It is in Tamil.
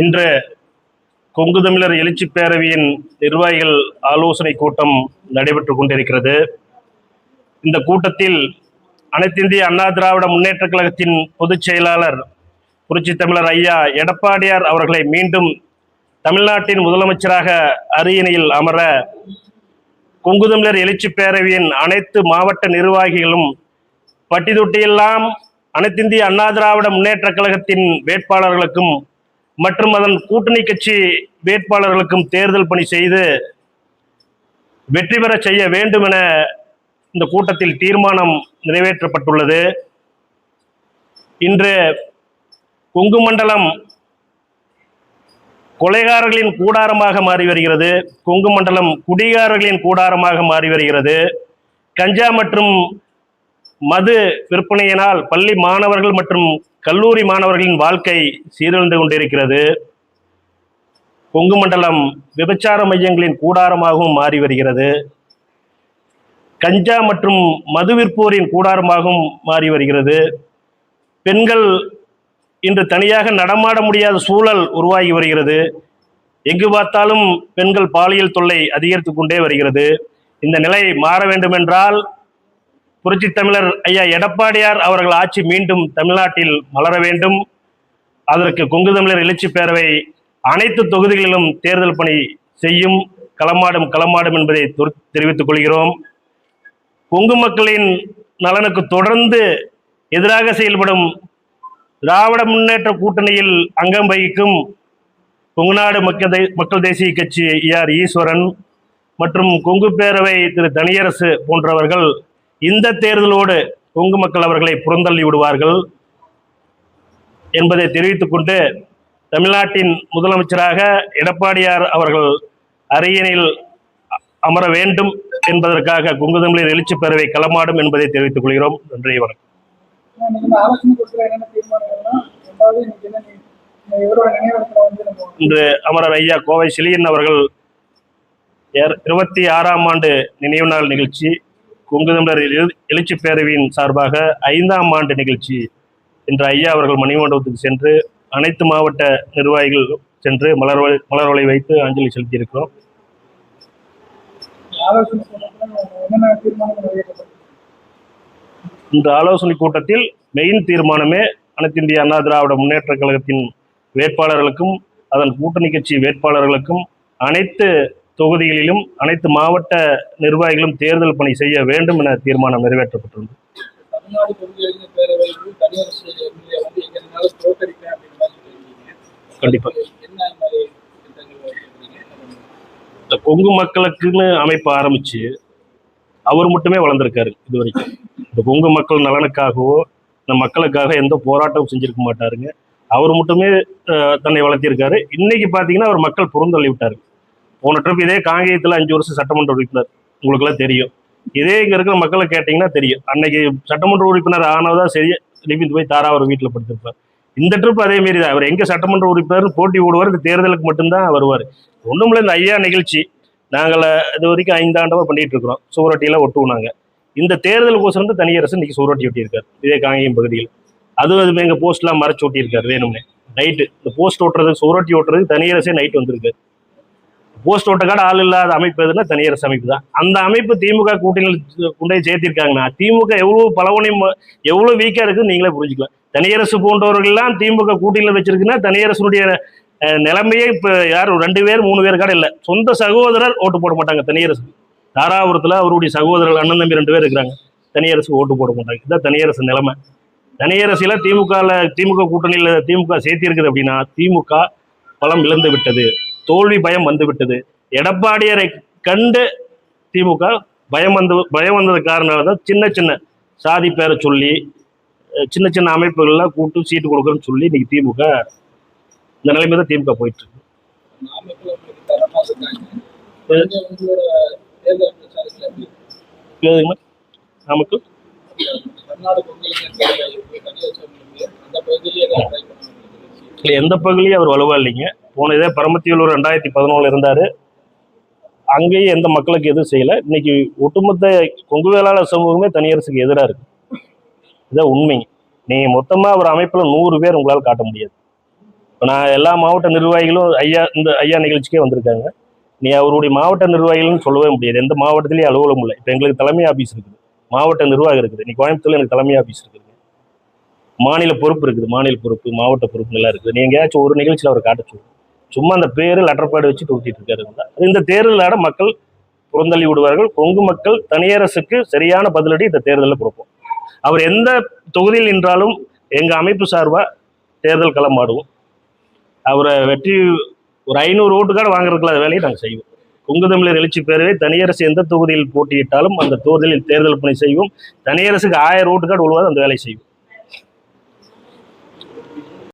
இன்று கொங்கு தமிழர் எழுச்சி பேரவையின் நிர்வாகிகள் ஆலோசனை கூட்டம் நடைபெற்றுக் கொண்டிருக்கிறது. இந்த கூட்டத்தில் அனைத்திந்திய அண்ணா திராவிட முன்னேற்ற கழகத்தின் பொதுச் செயலாளர் புரட்சி தமிழர் ஐயா எடப்பாடியார் அவர்களை மீண்டும் தமிழ்நாட்டின் முதலமைச்சராக அரியணையில் அமர கொங்கு தமிழர் எழுச்சி பேரவையின் அனைத்து மாவட்ட நிர்வாகிகளும் பட்டி தொட்டியெல்லாம் அனைத்திந்திய அண்ணா திராவிட முன்னேற்ற கழகத்தின் வேட்பாளர்களுக்கும் மற்றும் அதன் கூட்டணி கட்சி வேட்பாளர்களுக்கும் தேர்தல் பணி செய்து வெற்றி பெற செய்ய வேண்டும் என இந்த கூட்டத்தில் தீர்மானம் நிறைவேற்றப்பட்டுள்ளது. இன்று கொங்கு மண்டலம் கொலைகாரர்களின் கூடாரமாக மாறி வருகிறது. கொங்கு மண்டலம் குடிகாரர்களின் கூடாரமாக மாறி வருகிறது. கஞ்சா மற்றும் மது விற்பனையினால் பள்ளி மாணவர்கள் மற்றும் கல்லூரி மாணவர்களின் வாழ்க்கை சீரழிந்து கொண்டிருக்கிறது. கொங்கு மண்டலம் விபச்சார மையங்களின் கூடாரமாகவும் மாறி வருகிறது. கஞ்சா மற்றும் மது விற்போரின் கூடாரமாகவும் மாறி வருகிறது. பெண்கள் இன்று தனியாக நடமாட முடியாத சூழல் உருவாகி வருகிறது. எங்கு பார்த்தாலும் பெண்கள் பாலியல் தொல்லை அதிகரித்து கொண்டே வருகிறது. இந்த நிலை மாற வேண்டும் என்றால் புரட்சி தமிழர் ஐயா எடப்பாடியார் அவர்கள் ஆட்சி மீண்டும் தமிழ்நாட்டில் மலர வேண்டும். அதற்கு கொங்கு தமிழர் எழுச்சி பேரவை அனைத்து தொகுதிகளிலும் தேர்தல் பணி செய்யும், களமாடும் என்பதை தெரிவித்துக் கொள்கிறோம். கொங்கு மக்களின் நலனுக்கு தொடர்ந்து எதிராக செயல்படும் திராவிட முன்னேற்ற கூட்டணியில் அங்கம் வகிக்கும் கொங்குநாடு மக்கள் தேசிய கட்சி ஆர் ஈஸ்வரன் மற்றும் கொங்கு பேரவை திரு தனியரசு போன்றவர்கள் இந்த தேர்தலோடு கொங்கு மக்கள் அவர்களை புறந்தள்ளி விடுவார்கள் என்பதை தெரிவித்துக் கொண்டு தமிழ்நாட்டின் முதலமைச்சராக எடப்பாடியார் அவர்கள் அரியணையில் அமர வேண்டும் என்பதற்காக கொங்கு தமிழர் எழுச்சி பேரவை களமாடும் என்பதை தெரிவித்துக் கொள்கிறோம். நன்றி, வணக்கம். இன்று அமரர் ஐயா கோவை செழியன் அவர்கள் 26ஆம் ஆண்டு நினைவு நாள் நிகழ்ச்சி, கொங்கு தமிழர் எழுச்சி பேரவையின் சார்பாக 5ஆம் ஆண்டு நிகழ்ச்சி இன்று ஐயா அவர்கள் மணிமண்டபத்துக்கு சென்று அனைத்து மாவட்ட நிர்வாகிகள் சென்று மலர்வளை வைத்து அஞ்சலி செலுத்தியிருக்கிறோம். இந்த ஆலோசனை கூட்டத்தில் மெயின் தீர்மானமே அனைத்து இந்திய அண்ணா திராவிட முன்னேற்ற கழகத்தின் வேட்பாளர்களுக்கும் அதன் கூட்டணி கட்சி வேட்பாளர்களுக்கும் அனைத்து தொகுதிகளிலும் அனைத்து மாவட்ட நிர்வாகிகளும் தேர்தல் பணி செய்ய வேண்டும் என தீர்மானம் நிறைவேற்றப்பட்டுள்ளது. கண்டிப்பா இந்த கொங்கு மக்களுக்குன்னு அமைப்பு ஆரம்பிச்சு அவர் மட்டுமே வளர்ந்திருக்காரு. இது வரைக்கும் இந்த கொங்கு மக்கள் நலனுக்காகவோ இந்த மக்களுக்காக எந்த போராட்டமும் செஞ்சிருக்க மாட்டாருங்க. அவர் மட்டுமே தன்னை வளர்த்திருக்காரு. இன்னைக்கு பார்த்தீங்கன்னா அவர் மக்கள் புறந்தள்ளி விட்டாரு. போன ட்ரிப் இதே காங்கேயத்தில் 5 வருஷம் சட்டமன்ற உறுப்பினர், உங்களுக்கெல்லாம் தெரியும். இதே இங்கே இருக்கிற மக்களை கேட்டிங்கன்னா தெரியும். அன்னைக்கு சட்டமன்ற உறுப்பினர் ஆனதான் சரி திருப்பி போய் தாராவர் வீட்டில் படுத்திருப்பார். இந்த ட்ரிப் அதே மாரி தான். அவர் எங்கே சட்டமன்ற உறுப்பினர் போட்டி ஓடுவார், இந்த தேர்தலுக்கு மட்டும்தான் வருவார். ஒன்றுமில்ல, இந்த ஐயா நிகழ்ச்சி நாங்கள் இது வரைக்கும் 5 ஆண்டமாக பண்ணிட்டு இருக்கிறோம். சுவரொட்டியெல்லாம் ஒட்டுவோனாங்க. இந்த தேர்தலுக்கோசரம் வந்து தனியரசு இன்னைக்கு சுவரொட்டி ஒட்டியிருக்காரு இதே காங்கேயம் பகுதியில். அதுவும் எங்கள் போஸ்ட்லாம் மறைச்சு ஒட்டியிருக்காரு வேணும்னே. நைட்டு இந்த போஸ்ட் ஓட்டுறது சுவரொட்டி ஓட்டுறது தனியரசே நைட் வந்திருக்காரு. போஸ்ட் ஓட்டக்காடு ஆள் இல்லாத அமைப்பு எதுனா தனியரசு அமைப்பு தான். அந்த அமைப்பு திமுக கூட்டணியில் கொண்டே சேர்த்திருக்காங்கன்னா திமுக எவ்வளவு பலவனையும் எவ்வளவு வீக்கா இருக்குன்னு நீங்களே புரிஞ்சுக்கலாம். தனியரசு போன்றவர்கள்லாம் திமுக கூட்டணியில் வச்சிருக்குன்னா தனியரசுடைய நிலைமையே இப்போ யாரும் 2 பேர் 3 பேர் காட இல்லை. சொந்த சகோதரர் ஓட்டு போட மாட்டாங்க தனியரசு. தாராபுரத்தில் அவருடைய சகோதரர்கள் அண்ணன் தம்பி 2 பேர் இருக்கிறாங்க. தனியரசுக்கு ஓட்டு போட மாட்டாங்க. இதுதான் தனியரசு நிலைமை. தனியரசில திமுக கூட்டணியில் திமுக சேர்த்தி இருக்குது அப்படின்னா திமுக பலம் இழந்து விட்டது, தோல்வி பயம் வந்து விட்டது. எடப்பாடியாரை கண்டு திமுக பயம் வந்தது காரணம் சின்ன சின்ன சாதி பேரை சொல்லி சின்ன சின்ன அமைப்புகள்லாம் கூட்டு சீட்டு கொடுக்குறேன்னு சொல்லி இன்னைக்கு திமுக இந்த நிலைமை தான் திமுக போயிட்டு இருக்கு. நமக்கு எந்த பகுதியும் அவர் வலுவா இல்லைங்க. போன இதே பரமத்தியூர் 2011 இருந்தாரு. அங்கேயும் எந்த மக்களுக்கு எதுவும் செய்யல. இன்னைக்கு ஒட்டுமொத்த கொங்கு வேளாளர் சமூகமே தனியரசுக்கு எதிராக இருக்கு. இதான் உண்மை. நீங்க மொத்தமா ஒரு அமைப்புல 100 பேர் உங்களால் காட்ட முடியாது. நான் எல்லா மாவட்ட நிர்வாகிகளும் ஐயா நிகழ்ச்சிக்கே வந்திருக்காங்க. நீ அவருடைய மாவட்ட நிர்வாகிகள்னு சொல்லவே முடியாது. எந்த மாவட்டத்திலேயும் அலுவலகம் இல்லை. இப்போ எங்களுக்கு தலைமை ஆபீஸ் இருக்குது, மாவட்ட நிர்வாகம் இருக்குது. நீ கோயம்புத்தூர்ல எனக்கு தலைமை ஆபீஸ் இருக்குது, மாநில பொறுப்பு இருக்குது, மாநில பொறுப்பு, மாவட்ட பொறுப்பு எல்லாம் இருக்குது. நீ எங்கேயாச்சும் ஒரு நிகழ்ச்சியில் அவர் காட்ட சொல்லுங்க. சும்மா அந்த பேரு லெட்டர் பேடு வச்சு தூக்கிட்டு இருக்காரு. இந்த தேர்தலாட மக்கள் புறந்தள்ளி விடுவார்கள். கொங்கு மக்கள் தனியரசுக்கு சரியான பதிலடி இந்த தேர்தலில் கொடுப்போம். அவர் எந்த தொகுதியில் நின்றாலும் எங்க அமைப்பு சார்பா தேர்தல் களமாடுவோம். அவரை வெற்றி ஒரு 500 ஓட்டுக்கார வாங்குறதுக்குள்ள வேலையை நாங்கள் செய்வோம். கொங்கு தமிழர் எழுச்சி பேரவை தனியரசு எந்த தொகுதியில் போட்டியிட்டாலும் அந்த தேர்தல் பணி செய்வோம். தனியரசுக்கு 1000 ஓட்டுக்காடு உழுவாது அந்த வேலையை செய்வோம்.